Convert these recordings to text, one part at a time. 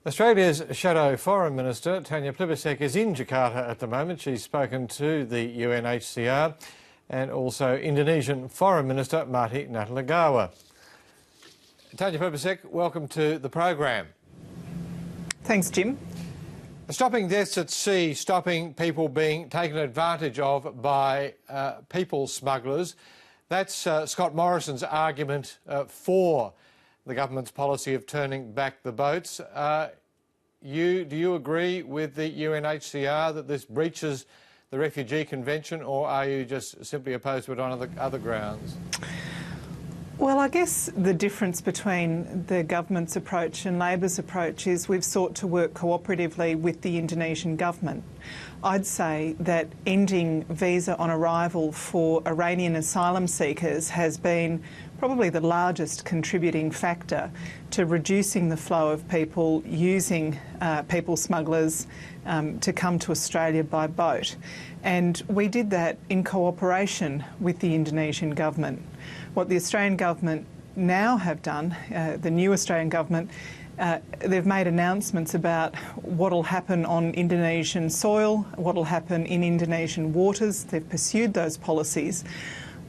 Australia's Shadow Foreign Minister, Tanya Plibersek, is in Jakarta at the moment. She's spoken to the UNHCR and also Indonesian Foreign Minister, Marty Natalegawa. Tanya Plibersek, welcome to the program. Thanks, Jim. Stopping deaths at sea, stopping people being taken advantage of by people smugglers. That's Scott Morrison's argument for the government's policy of turning back the boats. Do you agree with the UNHCR that this breaches the Refugee Convention, or are you just simply opposed to it on other grounds? Well, I guess the difference between the government's approach and Labor's approach is we've sought to work cooperatively with the Indonesian government. I'd say that ending visa on arrival for Iranian asylum seekers has been probably the largest contributing factor to reducing the flow of people using people smugglers to come to Australia by boat. And we did that in cooperation with the Indonesian government. What the Australian government now have done, the new Australian government, they've made announcements about what will happen on Indonesian soil, what will happen in Indonesian waters. They've pursued those policies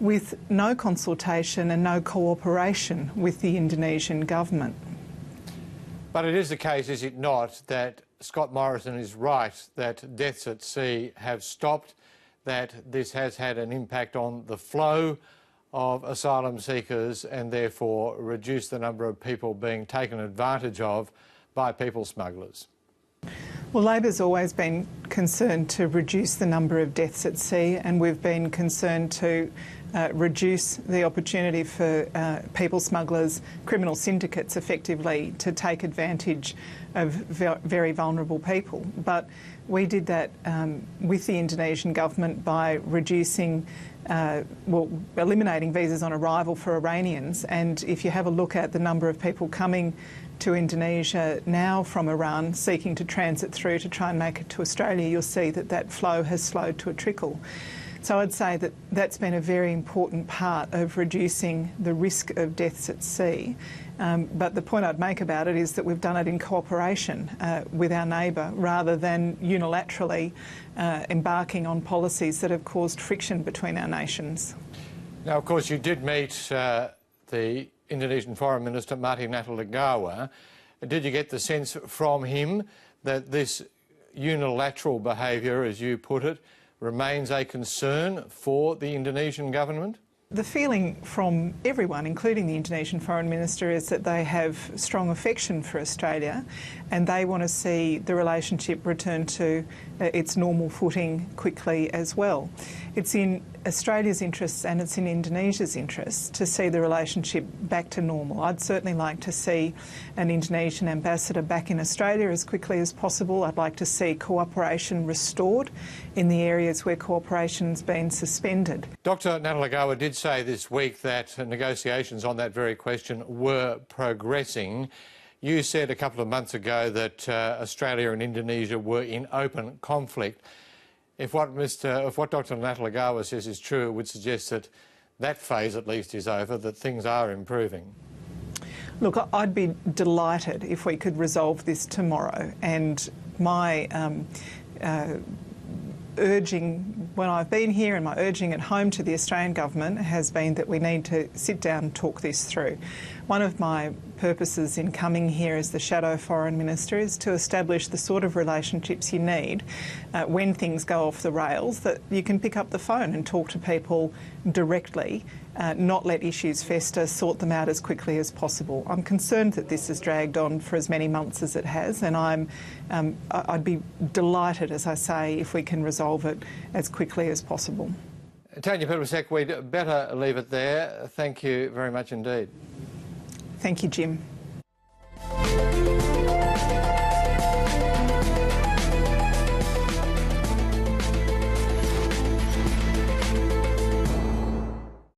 with no consultation and no cooperation with the Indonesian government. But it is the case, is it not, that Scott Morrison is right that deaths at sea have stopped, that this has had an impact on the flow of asylum seekers and therefore reduced the number of people being taken advantage of by people smugglers? Well, Labor's always been concerned to reduce the number of deaths at sea, and we've been concerned to reduce the opportunity for people smugglers, criminal syndicates effectively, to take advantage of very vulnerable people. But we did that with the Indonesian government by reducing eliminating visas on arrival for Iranians. And if you have a look at the number of people coming to Indonesia now from Iran seeking to transit through to try and make it to Australia, you'll see that that flow has slowed to a trickle. So I'd say that that's been a very important part of reducing the risk of deaths at sea. But the point I'd make about it is that we've done it in cooperation with our neighbour rather than unilaterally embarking on policies that have caused friction between our nations. Now, of course, you did meet the Indonesian Foreign Minister, Marty Natalegawa. Did you get the sense from him that this unilateral behaviour, as you put it, remains a concern for the Indonesian government? The feeling from everyone, including the Indonesian Foreign Minister, is that they have strong affection for Australia and they want to see the relationship return to its normal footing quickly as well. It's in Australia's interests and it's in Indonesia's interests to see the relationship back to normal. I'd certainly like to see an Indonesian ambassador back in Australia as quickly as possible. I'd like to see cooperation restored in the areas where cooperation's been suspended. Dr Natalegawa did say this week that negotiations on that very question were progressing. You said a couple of months ago that Australia and Indonesia were in open conflict. If what Dr Natalegawa says is true, it would suggest that that phase at least is over, that things are improving. Look, I'd be delighted if we could resolve this tomorrow, and my urging when I've been here and my urging at home to the Australian government has been that we need to sit down and talk this through. One of my purposes in coming here as the Shadow Foreign Minister is to establish the sort of relationships you need when things go off the rails, that you can pick up the phone and talk to people directly, not let issues fester, sort them out as quickly as possible. I'm concerned that this has dragged on for as many months as it has, and I'd be delighted, as I say, if we can resolve it as quickly as possible. Tanya Plibersek, we'd better leave it there. Thank you very much indeed. Thank you, Jim.